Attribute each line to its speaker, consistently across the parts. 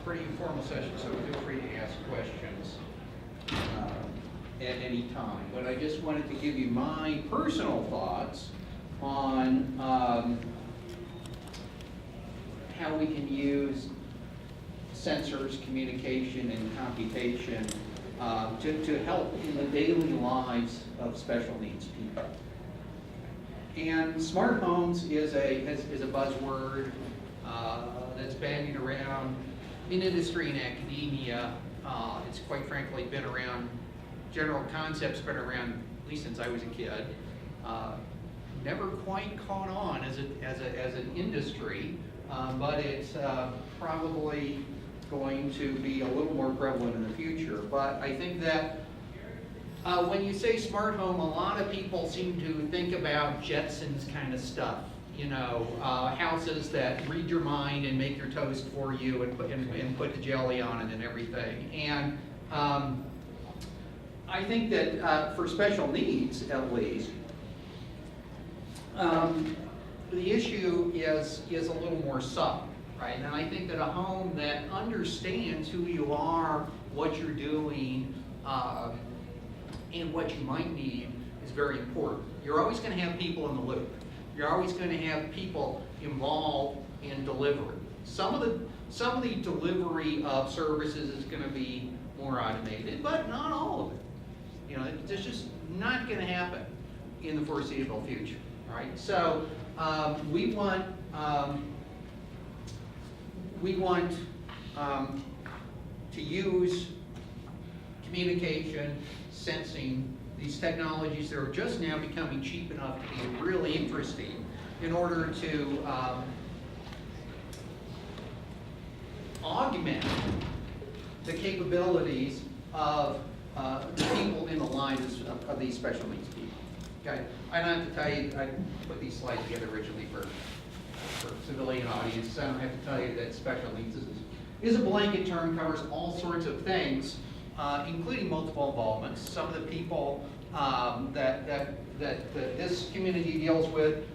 Speaker 1: pretty informal session, so feel free to ask questions at any time. But I just wanted to give you my personal thoughts on how we can use sensors, communication, and computation to help in the daily lives of special needs people. And smart homes is a buzzword that's banging around in industry and academia. It's quite frankly been around, general concepts been around at least since I was a kid. Never quite caught on as an industry, but it's probably going to be a little more prevalent in the future. But I think that when you say smart home, a lot of people seem to think about Jetsons kind of stuff. You know, houses that read your mind and make your toast for you and put the jelly on it and everything. And I think that for special needs, at least, the issue is a little more subtle, right? And I think that a home that understands who you are, what you're doing, and what you might need is very important. You're always going to have people in the loop. You're always going to have people involved in delivery. Some of the delivery of services is going to be more automated, but not all of it. You know, it's just not going to happen in the foreseeable future, right? So we want to use communication, sensing, these technologies that are just now becoming cheap enough to be really interesting in order to augment the capabilities of the people in the lives of these special needs people. Okay, I don't have to tell you, I put these slides together originally for civilian audience, so I don't have to tell you that special needs is a blanket term, covers all sorts of things, including multiple involvements. Some of the people that this community deals with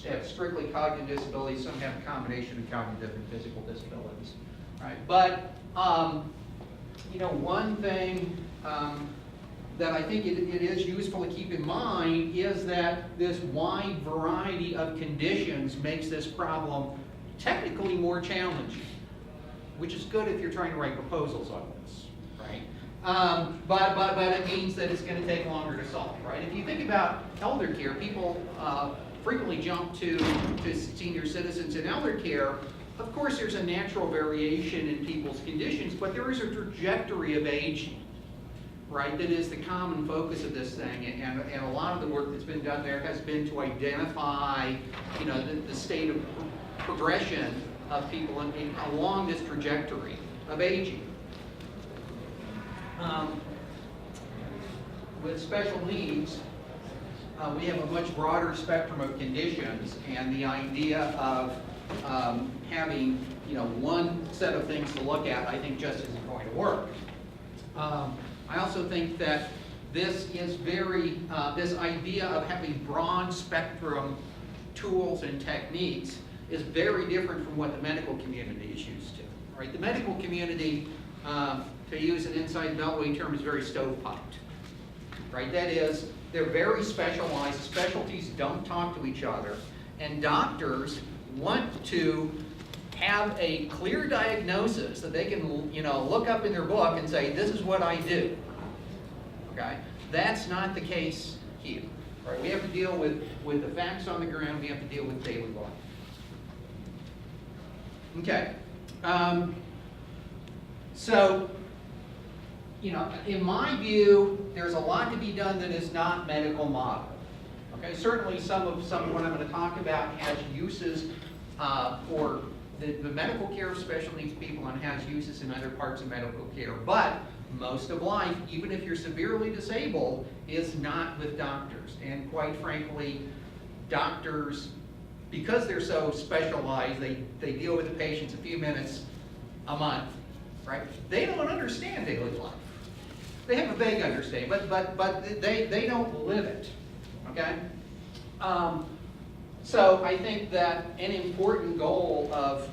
Speaker 1: have strictly cognitive disabilities. Some have a combination of cognitive and physical disabilities. Right? But you know, one thing that I think it is useful to keep in mind is that this wide variety of conditions makes this problem technically more challenging, which is good if you're trying to write proposals on this, right? But it means that it's going to take longer to solve, right? If you think about elder care, people frequently jump to senior citizens in elder care. Of course, there's a natural variation in people's conditions, but there is a trajectory of aging, right? That is the common focus of this thing, and a lot of the work that's been done there has been to identify, you know, the state of progression of people along this trajectory of aging. With special needs, we have a much broader spectrum of conditions, and the idea of having, you know, one set of things to look at, I think, just isn't going to work. I also think that this is this idea of having broad spectrum tools and techniques is very different from what the medical community is used to. Right? The medical community, to use an inside Beltway term, is very stovepiped. Right? That is, they're very specialized. Specialties don't talk to each other, and doctors want to have a clear diagnosis that they can, you know, look up in their book and say, this is what I do. Okay? That's not the case here. Right? We have to deal with the facts on the ground. We have to deal with daily life. Okay. So, you know, in my view, there's a lot to be done that is not medical model. Okay, certainly some of what I'm going to talk about has uses for the medical care of special needs people and has uses in other parts of medical care. But most of life, even if you're severely disabled, is not with doctors. And quite frankly, doctors, because they're so specialized, they deal with the patients a few minutes a month, right? They don't understand daily life. They have a vague understanding, but they don't live it, okay? So I think that an important goal of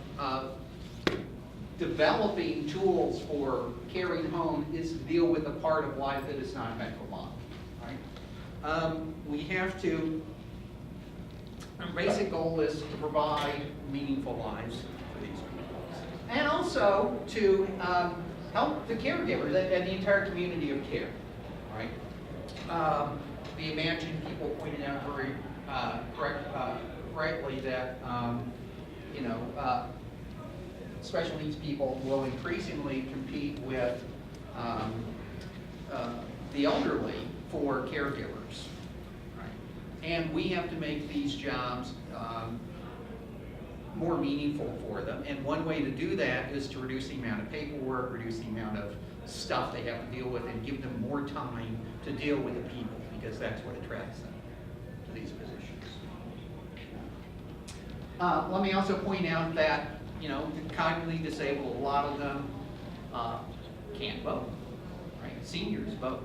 Speaker 1: developing tools for caring home is to deal with a part of life that is not medical model, right? We have to, our basic goal is to provide meaningful lives for these people. And also to help the caregivers and the entire community of care, right? The Imagine people pointed out very correctly that, you know, special needs people will increasingly compete with the elderly for caregivers, right? And we have to make these jobs more meaningful for them. And one way to do that is to reduce the amount of paperwork, reduce the amount of stuff they have to deal with, and give them more time to deal with the people, because that's what attracts them to these positions. Let me also point out that, you know, the cognitively disabled, a lot of them can't vote, right? Seniors vote.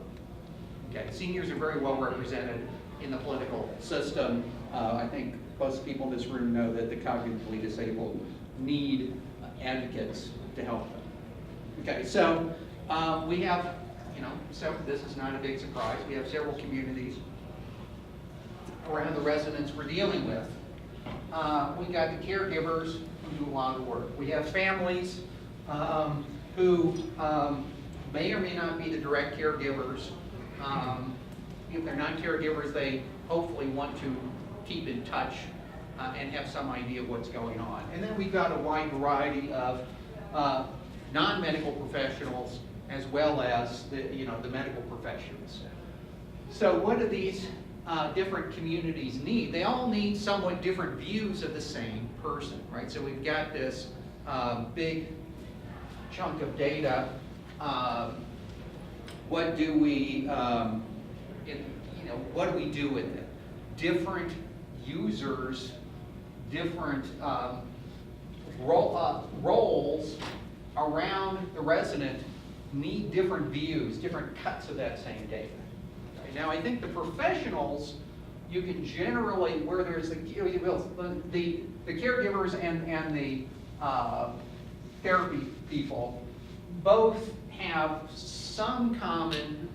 Speaker 1: Okay, seniors are very well represented in the political system. I think most people in this room know that the cognitively disabled need advocates to help them. Okay, so we have, you know, so this is not a big surprise. We have several communities around the residents we're dealing with. We got the caregivers who do a lot of work. We have families who may or may not be the direct caregivers. If they're not caregivers, they hopefully want to keep in touch and have some idea of what's going on. And then we've got a wide variety of non-medical professionals as well as the medical professions. So what do these different communities need? They all need somewhat different views of the same person, right? So we've got this big chunk of data. What do we, what do we do with it? Different users, different roles around the resident need different views, different cuts of that same data. Okay, now, I think the professionals, you can generally, where there's the caregivers and the therapy people, both have some common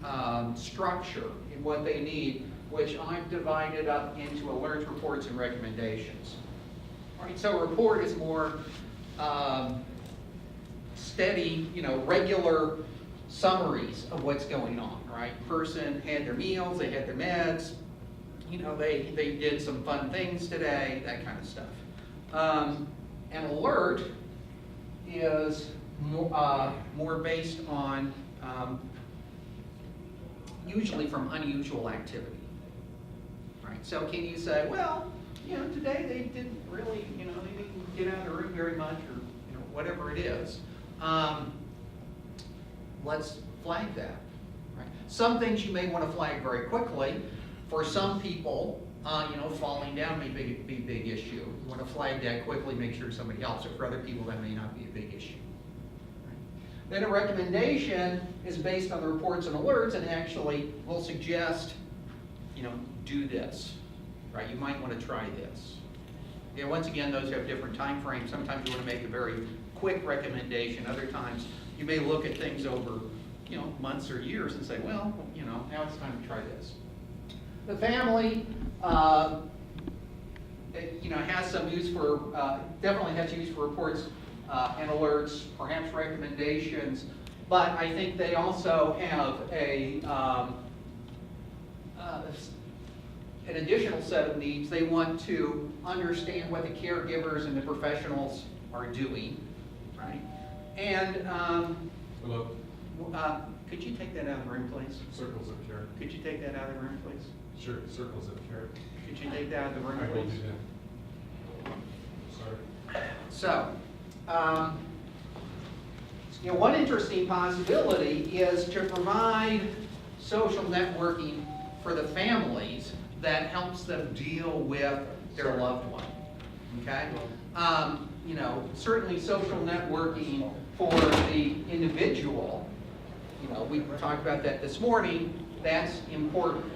Speaker 1: structure in what they need, which I've divided up into alerts, reports, and recommendations. All right, so a report is more steady, regular summaries of what's going on, right? Person had their meals, they had their meds, they did some fun things today, that kind of stuff. An alert is more based on usually from unusual activity, right? So can you say, well, today they didn't really, they didn't get out of the room very much, or whatever it is. Let's flag that, right? Some things you may want to flag very quickly. For some people, falling down may be a big issue. You want to flag that quickly, make sure somebody helps. Or for other people, that may not be a big issue. Right? Then a recommendation is based on the reports and alerts, and actually will suggest, do this, right? You might want to try this. Once again, those have different time frames. Sometimes you want to make a very quick recommendation. Other times, you may look at things over, months or years and say, well, now it's time to try this. The family, has some use for, definitely has use for reports and alerts, perhaps recommendations, but I think they also have an additional set of needs. They want to understand what the caregivers and the professionals are doing, right? And
Speaker 2: hello.
Speaker 1: Could you take that out of the room, please?
Speaker 2: Circles of care.
Speaker 1: Could you take that out of the room, please?
Speaker 2: Sure, circles of care.
Speaker 1: Could you take that out of the room,
Speaker 2: I will
Speaker 1: please?
Speaker 2: do that. Sorry.
Speaker 1: So, one interesting possibility is to provide social networking for the families that helps them deal with their loved one. Okay? Certainly social networking for the individual, we talked about that this morning, that's important.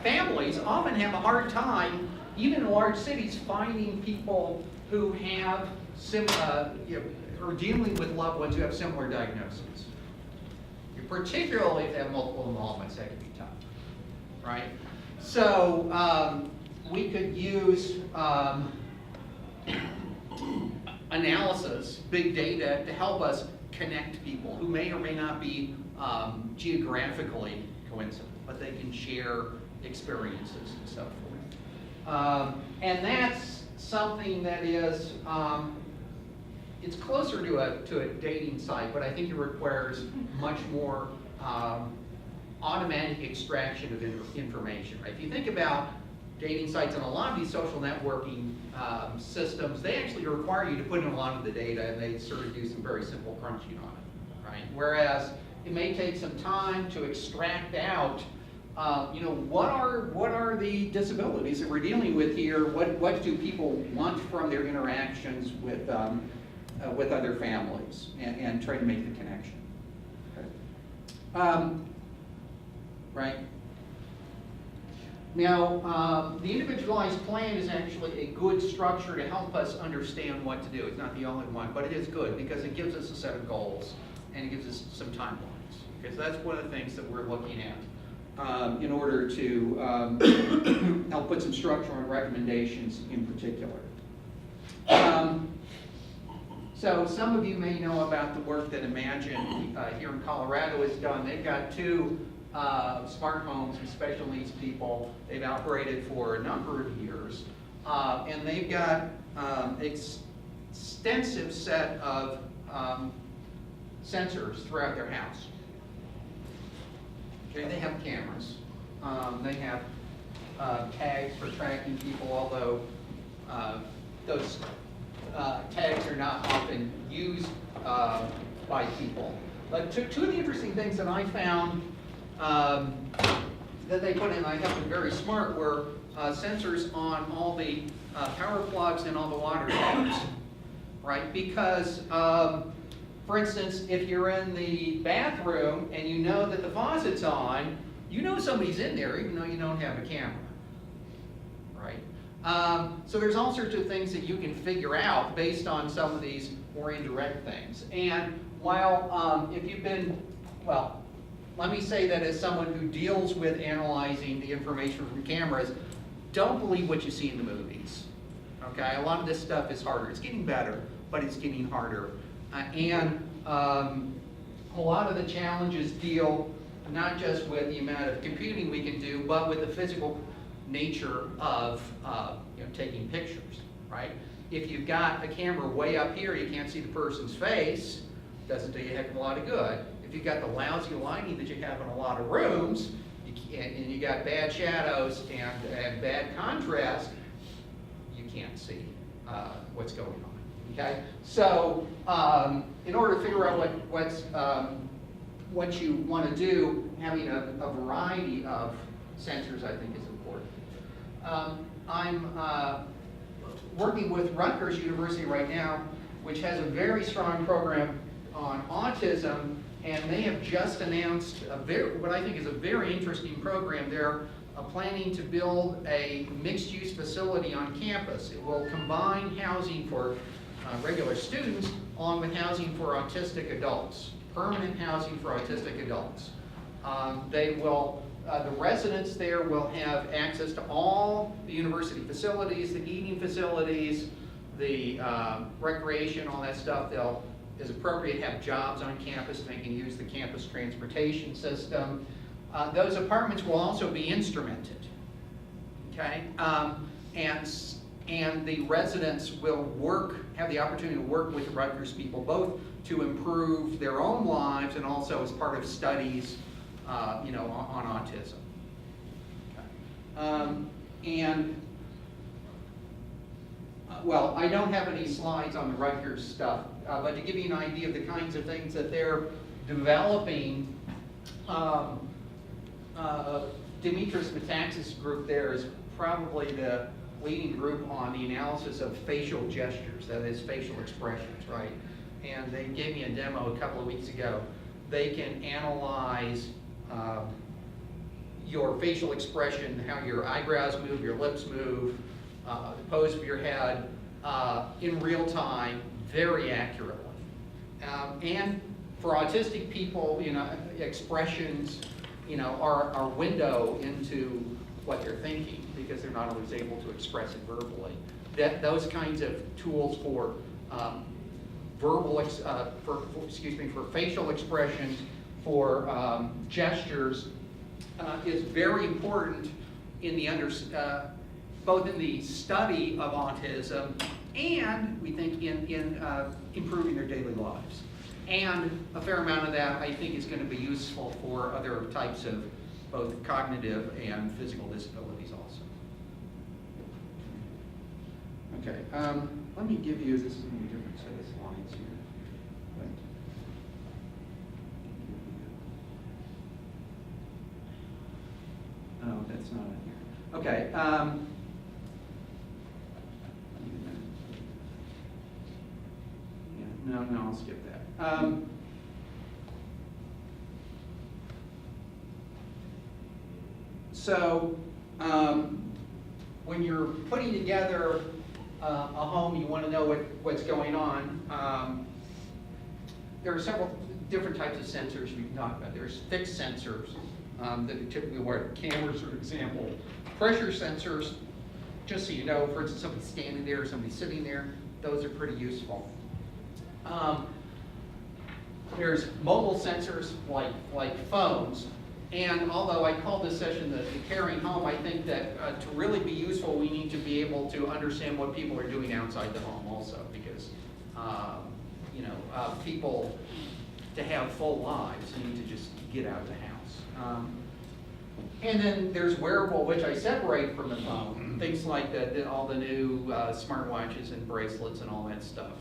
Speaker 1: families often have a hard time, even in large cities, finding people who have or dealing with loved ones who have similar diagnoses. Particularly if they have multiple involvements, that can be tough, right? So we could use analysis, big data, to help us connect people who may or may not be geographically coincident, but they can share experiences and so forth. And that's something that is, it's closer to a dating site, but I think it requires much more automatic extraction of information. Right? If you think about dating sites and a lot of these social networking systems, they actually require you to put in a lot of the data, and they sort of do some very simple crunching on it. Right? Whereas it may take some time to extract out, what are the disabilities that we're dealing with here? What do people want from their interactions with other families, and try to make the connection. Okay. Right. Now, the individualized plan is actually a good structure to help us understand what to do. It's not the only one, but it is good because it gives us a set of goals and it gives us some timelines. Okay, so that's one of the things that we're looking at in order to help put some structure on recommendations in particular. So some of you may know about the work that Imagine here in Colorado has done. They've got 2 smart homes for special needs people. They've operated for a number of years. And they've got extensive set of sensors throughout their house. Okay, they have cameras. They have tags for tracking people, although those tags are not often used by people. But two of the interesting things that I found that they put in, I thought were very smart, were sensors on all the power plugs and all the water taps, right? Because, for instance, if you're in the bathroom and you know that the faucet's on, you know somebody's in there even though you don't have a camera, right? So there's all sorts of things that you can figure out based on some of these more indirect things. And while if you've been, well, let me say that as someone who deals with analyzing the information from cameras, don't believe what you see in the movies. Okay, a lot of this stuff is harder. It's getting better, but it's getting harder. And a lot of the challenges deal not just with the amount of computing we can do, but with the physical nature of taking pictures, right? If you've got a camera way up here, you can't see the person's face, doesn't do you a heck of a lot of good. If you've got the lousy lighting that you have in a lot of rooms, and you got bad shadows and bad contrast, you can't see what's going on, okay? So in order to figure out what you want to do, having a variety of sensors, I think, is important. I'm working with Rutgers University right now, which has a very strong program on autism, and they have just announced what I think is a very interesting program. They're planning to build a mixed-use facility on campus. It will combine housing for regular students along with housing for autistic adults, permanent housing for autistic adults. The residents there will have access to all the university facilities, the eating facilities, the recreation, all that stuff. They'll, as appropriate, have jobs on campus. They can use the campus transportation system. Those apartments will also be instrumented, okay? And the residents will have the opportunity to work with the Rutgers people, both to improve their own lives and also as part of studies on autism. Okay. Well, I don't have any slides on the Rutgers stuff, but to give you an idea of the kinds of things that they're developing, Dimitris Metaxas group there is probably the leading group on the analysis of facial gestures, that is, facial expressions, right? And they gave me a demo a couple of weeks ago. They can analyze your facial expression, how your eyebrows move, your lips move, the pose of your head, in real time, very accurately. And for autistic people, expressions, are our window into what they're thinking, because they're not always able to express it verbally. Those kinds of tools for for facial expressions, for gestures, is very important in the both in the study of autism and we think in improving their daily lives. And a fair amount of that, I think, is going to be useful for other types of both cognitive and physical disabilities also. Okay, let me give you, this is a different set of slides here. Oh, that's not in here. Okay. Yeah, no, I'll skip that. When you're putting together a home, you want to know what's going on. There are several different types of sensors we can talk about. There's fixed sensors that are typically where cameras, for example. Pressure sensors, just so you know, for instance, somebody standing there or somebody sitting there, those are pretty useful. There's mobile sensors like phones. And although I call this session the caring home, I think that to really be useful, we need to be able to understand what people are doing outside the home also, because people, to have full lives, need to just get out of the house. And then there's wearable, which I separate from the phone, things like all the new smartwatches and bracelets and all that stuff,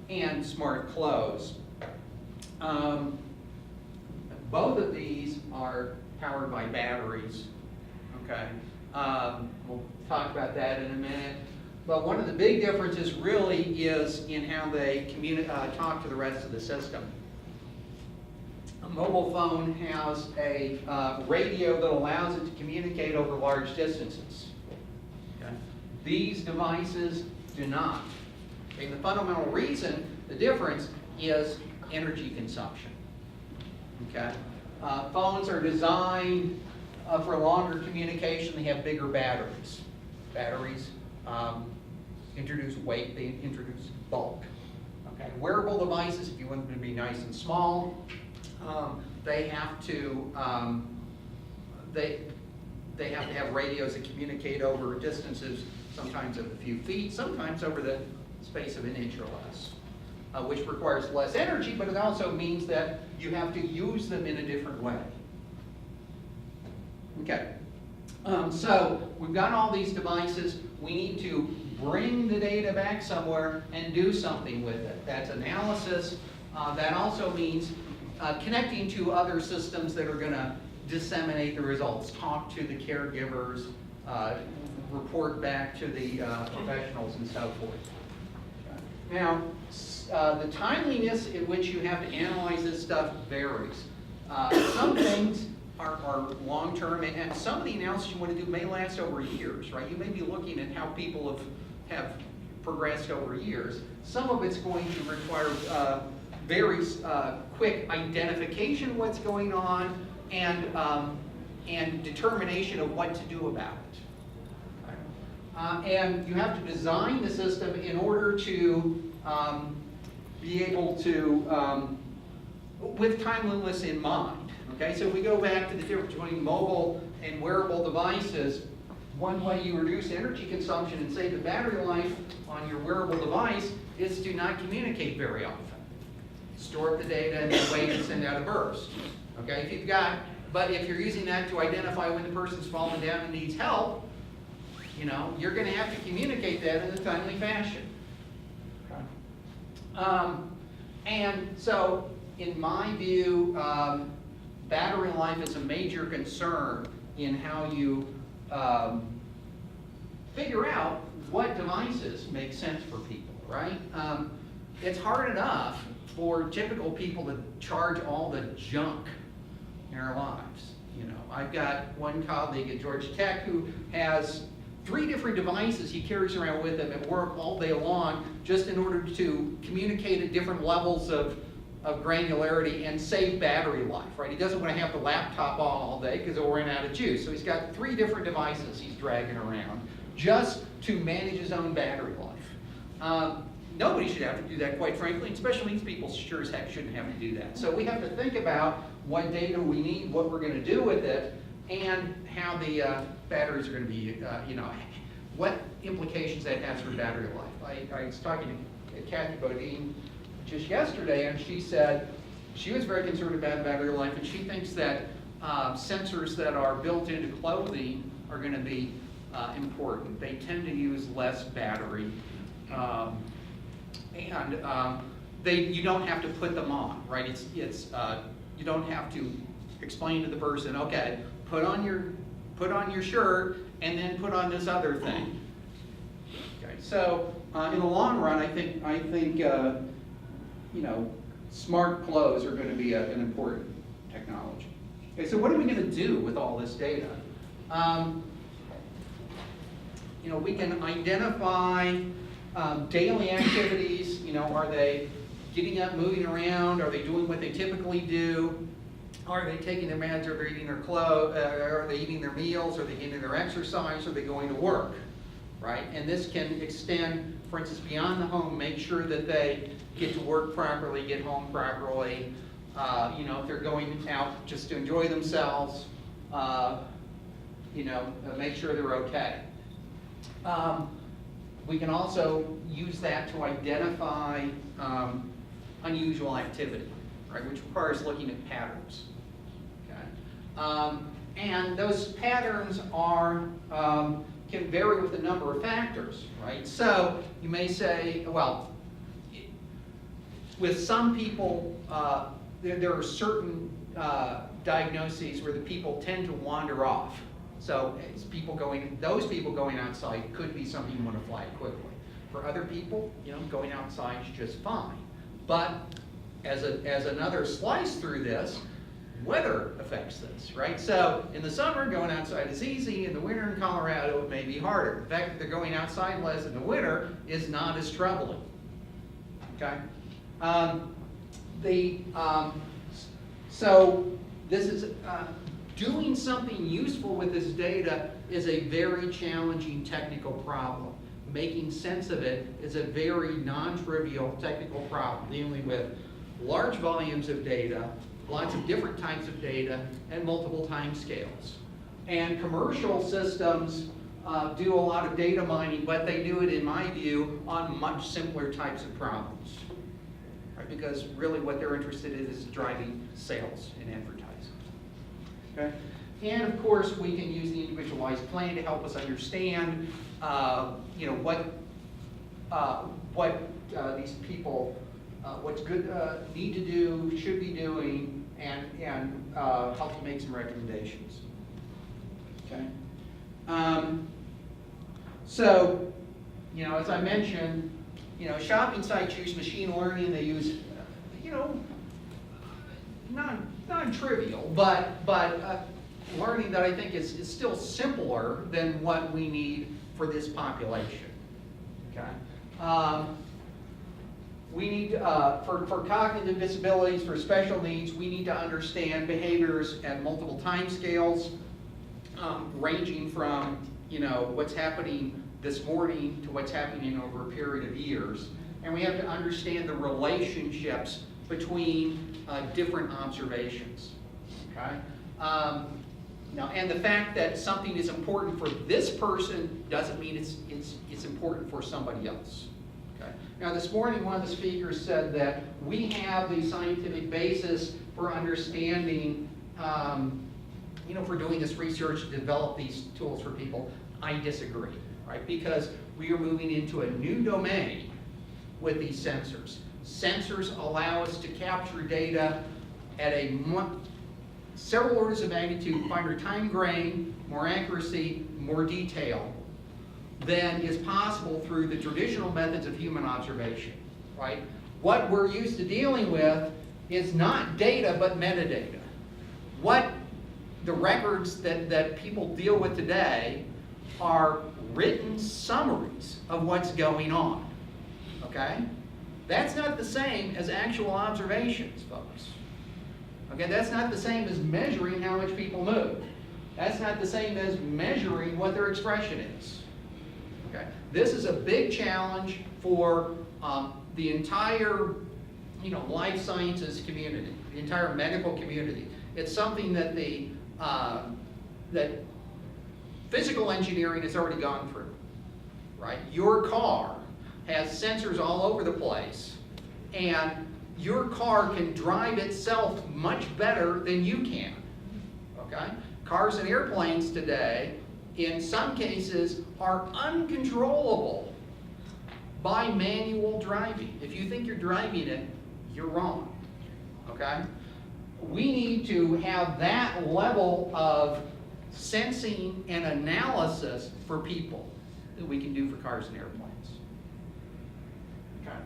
Speaker 1: and smart clothes. Both of these are powered by batteries, okay? We'll talk about that in a minute. But one of the big differences really is in how they talk to the rest of the system. A mobile phone has a radio that allows it to communicate over large distances. Okay? These devices do not. Okay? The fundamental reason, the difference, is energy consumption. Okay? Phones are designed for longer communication. They have bigger batteries. Batteries introduce weight, they introduce bulk. Okay? Wearable devices, if you want them to be nice and small, they have to have radios that communicate over distances, sometimes of a few feet, sometimes over the space of an inch or less. Which requires less energy, but it also means that you have to use them in a different way. Okay, so we've got all these devices. We need to bring the data back somewhere and do something with it. That's analysis. That also means connecting to other systems that are going to disseminate the results, talk to the caregivers, report back to the professionals and so forth. Now, the timeliness in which you have to analyze this stuff varies. Some things are long-term, and some of the analysis you want to do may last over years, right? You may be looking at how people have progressed over years. Some of it's going to require very quick identification of what's going on and determination of what to do about it. And you have to design the system in order to be able to, with timeliness in mind. Okay, so if we go back to the difference between mobile and wearable devices, one way you reduce energy consumption and save the battery life on your wearable device is to not communicate very often. Store up the data and then wait and send out a burst. Okay, but if you're using that to identify when the person's fallen down and needs help, you're going to have to communicate that in a timely fashion. And so, in my view, battery life is a major concern in how you figure out what devices make sense for people, right? It's hard enough for typical people to charge all the junk in our lives. You know, I've got one colleague at Georgia Tech who has 3 different devices he carries around with him at work all day long, just in order to communicate at different levels of granularity and save battery life, right? He doesn't want to have the laptop on all day because it'll run out of juice. So he's got 3 different devices he's dragging around just to manage his own battery life. Nobody should have to do that, quite frankly, and special needs people sure as heck shouldn't have to do that. So we have to think about what data we need, what we're going to do with it, and how the batteries are going to be, you know, what implications that has for battery life. I was talking to Kathy Bodine just yesterday, and she said she was very concerned about battery life, and she thinks that sensors that are built into clothing are going to be important. They tend to use less battery, and you don't have to put them on, right? You don't have to explain to the person, okay, put on your shirt and then put on this other thing. Okay, so in the long run, I think you know, smart clothes are going to be an important technology. Okay, so what are we going to do with all this data? You know, we can identify daily activities. You know, are they getting up, moving around? Are they doing what they typically do? Are they taking their meds? Are they eating their clothes? Are they eating their meals? Are they getting their exercise? Are they going to work? Right? And this can extend, for instance, beyond the home. Make sure that they get to work properly, get home properly. You know, if they're going out just to enjoy themselves, you know, make sure they're okay. We can also use that to identify unusual activity, right, which requires looking at patterns. Okay? And those patterns are can vary with a number of factors, right? So you may say, well, with some people, there are certain diagnoses where the people tend to wander off. So it's those people going outside could be something you want to flag quickly. For other people, you know, going outside is just fine. But as another slice through this, weather affects this, right? So in the summer, going outside is easy. In the winter in Colorado, it may be harder. The fact that they're going outside less in the winter is not as troubling. Okay? So this is doing something useful with this data is a very challenging technical problem. Making sense of it is a very non-trivial technical problem, dealing with large volumes of data, lots of different types of data, and multiple time scales. And commercial systems do a lot of data mining, but they do it, in my view, on much simpler types of problems. Right? Because really what they're interested in is driving sales and advertising. Okay? And of course, we can use the individualized plan to help us understand, you know, what these people, what's good, need to do, should be doing, and help to make some recommendations. Okay. So, you know, as I mentioned, you know, shopping sites use machine learning. They use, you know, non-trivial, but learning that I think is still simpler than what we need for this population. Okay. We need, for cognitive disabilities, for special needs, we need to understand behaviors at multiple time scales, ranging from, you know, what's happening this morning to what's happening over a period of years. And we have to understand the relationships between different observations. Okay? Now, and the fact that something is important for this person doesn't mean it's important for somebody else. Okay? Now, this morning, one of the speakers said that we have the scientific basis for understanding, you know, for doing this research to develop these tools for people. I disagree, right? Because we are moving into a new domain with these sensors. Sensors allow us to capture data at several orders of magnitude, finer time grain, more accuracy, more detail than is possible through the traditional methods of human observation, right? What we're used to dealing with is not data, but metadata. What the records that people deal with today are written summaries of what's going on, okay? That's not the same as actual observations, folks. Okay, that's not the same as measuring how much people move. That's not the same as measuring what their expression is. Okay, this is a big challenge for the entire, life sciences community, the entire medical community. It's something that that physical engineering has already gone through, right? Your car has sensors all over the place, and your car can drive itself much better than you can, okay? Cars and airplanes today, in some cases, are uncontrollable by manual driving. If you think you're driving it, you're wrong, okay? We need to have that level of sensing and analysis for people that we can do for cars and airplanes. Okay.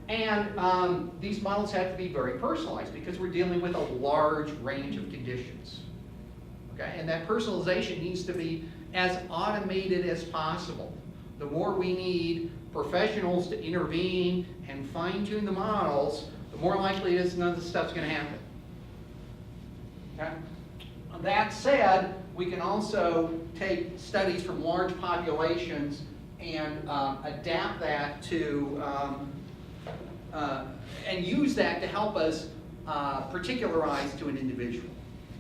Speaker 1: And these models have to be very personalized because we're dealing with a large range of conditions. Okay, and that personalization needs to be as automated as possible. The more we need professionals to intervene and fine-tune the models, the more likely it is none of this stuff's going to happen. Okay? That said, we can also take studies from large populations and adapt that to, and use that to help us particularize to an individual,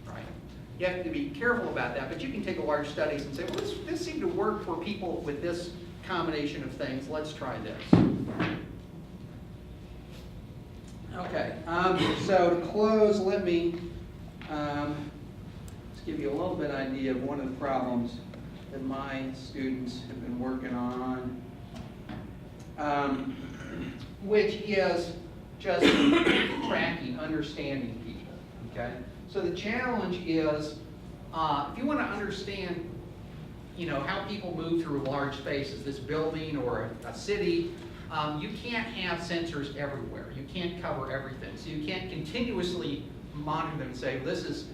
Speaker 1: right? You have to be careful about that, but you can take large studies and say, well, this seemed to work for people with this combination of things. Let's try this. Okay, so to close, let me just give you a little bit idea of one of the problems that my students have been working on, which is just tracking, understanding people, okay? So the challenge is, if you want to understand, how people move through large spaces, this building or a city, you can't have sensors everywhere. You can't cover everything. So you can't continuously monitor them and say, this is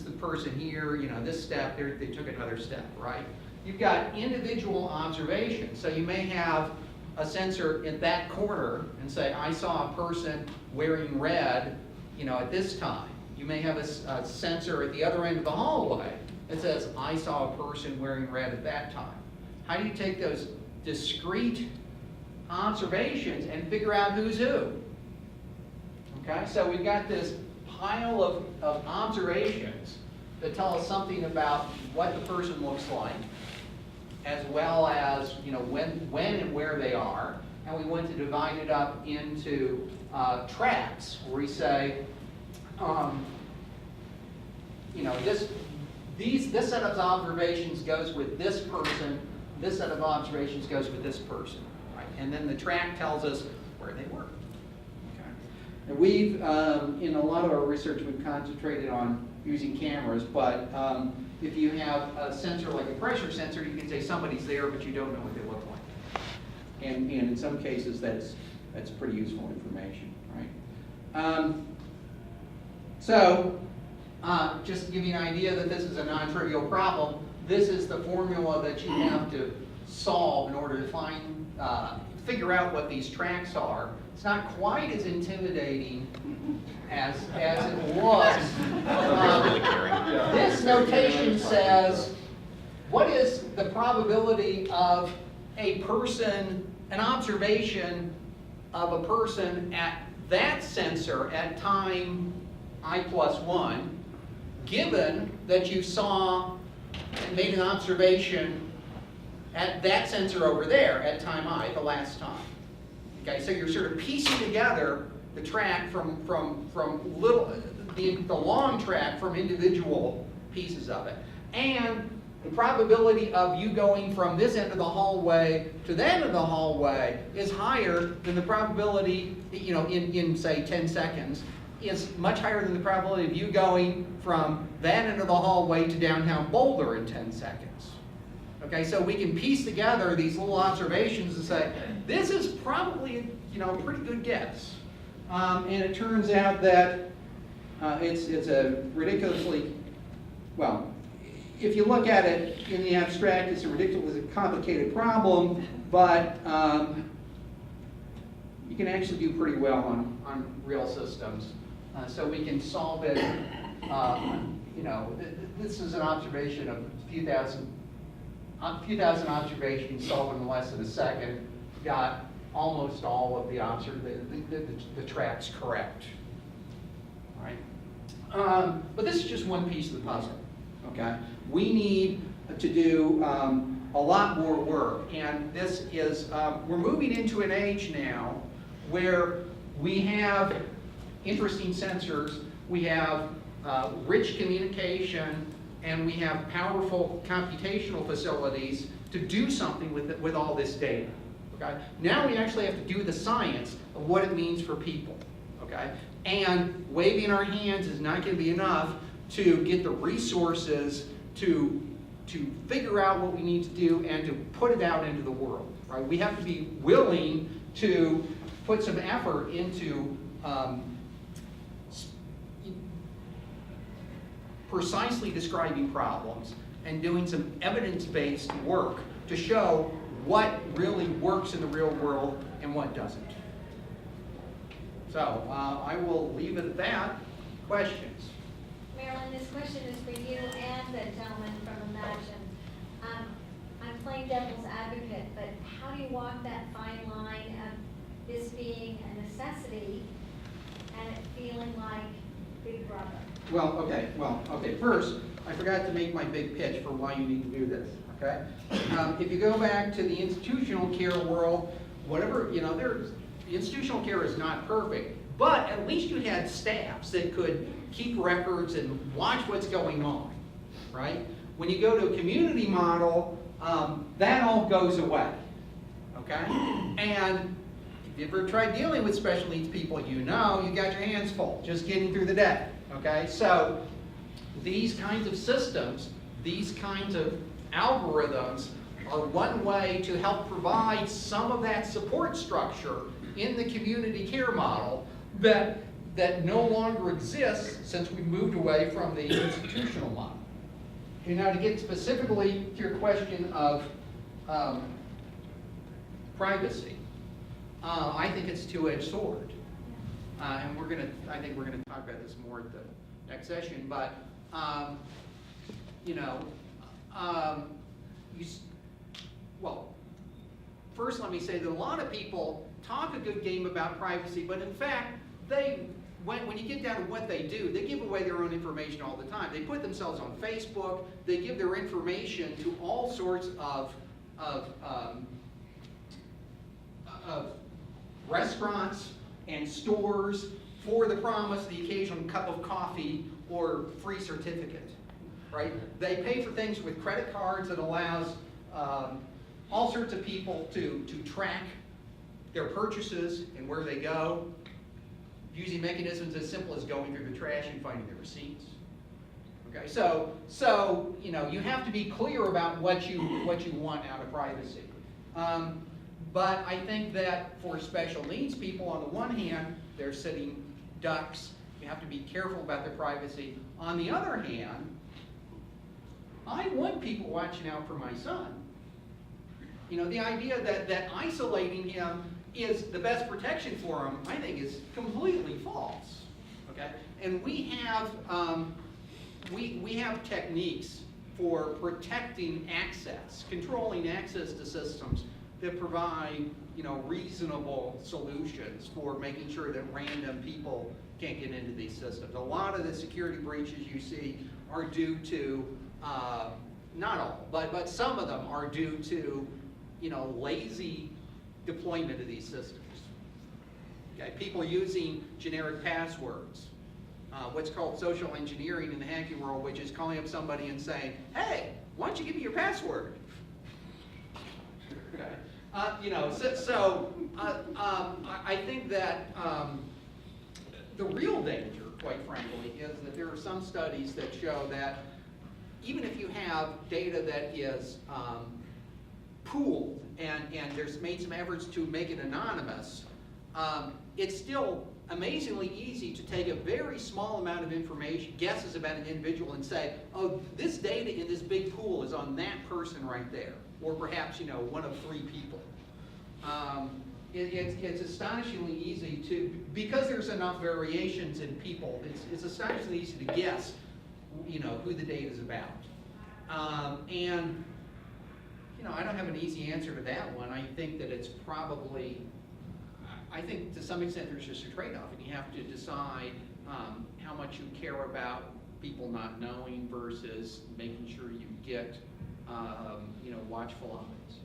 Speaker 1: the person here, this step, they took another step, right? You've got individual observations. So you may have a sensor in that corner and say, I saw a person wearing red, at this time. You may have a sensor at the other end of the hallway that says, I saw a person wearing red at that time. How do you take those discrete observations and figure out who's who? Okay, so we've got this pile of observations that tell us something about what the person looks like, as well as when and where they are, and we want to divide it up into tracks where we say, this set of observations goes with this person, this set of observations goes with this person, right? And then the track tells us where they were. Okay. And we've, in a lot of our research, we've concentrated on using cameras, but if you have a sensor like a pressure sensor, you can say somebody's there, but you don't know what they look like. And in some cases, that's pretty useful information, right? Just to give you an idea that this is a non-trivial problem, this is the formula that you have to solve in order to figure out what these tracks are. It's not quite as intimidating as it looks. This notation says, what is the probability of a person, an observation of a person at that sensor at time I+1, given that you saw and made an observation at that sensor over there at time I, the last time. Okay, so you're sort of piecing together the track from the long track from individual pieces of it. And the probability of you going from this end of the hallway to that end of the hallway is higher than the probability, in say 10 seconds, is much higher than the probability of you going from that end of the hallway to downtown Boulder in 10 seconds. Okay, so we can piece together these little observations and say, this is probably, a pretty good guess. And it turns out that it's a ridiculously well, if you look at it in the abstract, it's a ridiculously complicated problem, but you can actually do pretty well on real systems. So we can solve it, this is an observation of a few thousand observations solved in less than a second. Got almost all of the tracks correct, right? But this is just one piece of the puzzle, okay? We need to do a lot more work, and this is, we're moving into an age now where we have interesting sensors, we have rich communication, and we have powerful computational facilities to do something with all this data. Okay? Now we actually have to do the science of what it means for people. Okay? And waving our hands is not going to be enough to get the resources to figure out what we need to do and to put it out into the world. Right? We have to be willing to put some effort into precisely describing problems and doing some evidence-based work to show what really works in the real world and what doesn't. So I will leave it at that. Questions?
Speaker 3: Marilyn, this question is for you and the gentleman from Imagine. I'm playing devil's advocate, but how do you walk that fine line of this being a necessity and it feeling like Big Brother?
Speaker 1: Well, okay. First, I forgot to make my big pitch for why you need to do this. Okay. If you go back to the institutional care world, whatever the institutional care is not perfect, but at least you had staffs that could keep records and watch what's going on, right? When you go to a community model, that all goes away. Okay. And if you ever tried dealing with special needs people, you got your hands full just getting through the day. Okay, so these kinds of systems, these kinds of algorithms are one way to help provide some of that support structure in the community care model that no longer exists since we moved away from the institutional model. Okay, now to get specifically to your question of privacy, I think it's a two-edged sword. And I think we're gonna talk about this more at the next session, but, first let me say that a lot of people talk a good game about privacy, but in fact, when you get down to what they do, they give away their own information all the time. They put themselves on Facebook, they give their information to all sorts of restaurants and stores for the promise of the occasional cup of coffee or free certificate, right? They pay for things with credit cards that allows all sorts of people to track their purchases and where they go, using mechanisms as simple as going through the trash and finding the receipts. Okay, so you have to be clear about what you want out of privacy. But I think that for special needs people, on the one hand, they're sitting ducks. You have to be careful about their privacy. On the other hand, I want people watching out for my son. The idea that isolating him is the best protection for him, I think, is completely false. Okay, and we have techniques for protecting access, controlling access to systems that provide, reasonable solutions for making sure that random people can't get into these systems. A lot of the security breaches you see are due to, not all, but some of them are due to, lazy deployment of these systems. Okay, people using generic passwords. What's called social engineering in the hacking world, which is calling up somebody and saying, hey, why don't you give me your password? Okay. I think that the real danger, quite frankly, is that there are some studies that show that even if you have data that is pooled and there's made some efforts to make it anonymous, it's still amazingly easy to take a very small amount of information, guesses about an individual, and say, oh, this data in this big pool is on that person right there, or perhaps, one of 3 people. It's astonishingly easy to, because there's enough variations in people, it's astonishingly easy to guess, who the data is about. And I don't have an easy answer to that one. I think that it's probably, I think to some extent there's just a trade-off, and you have to decide how much you care about people not knowing versus making sure you get, watchful eyes.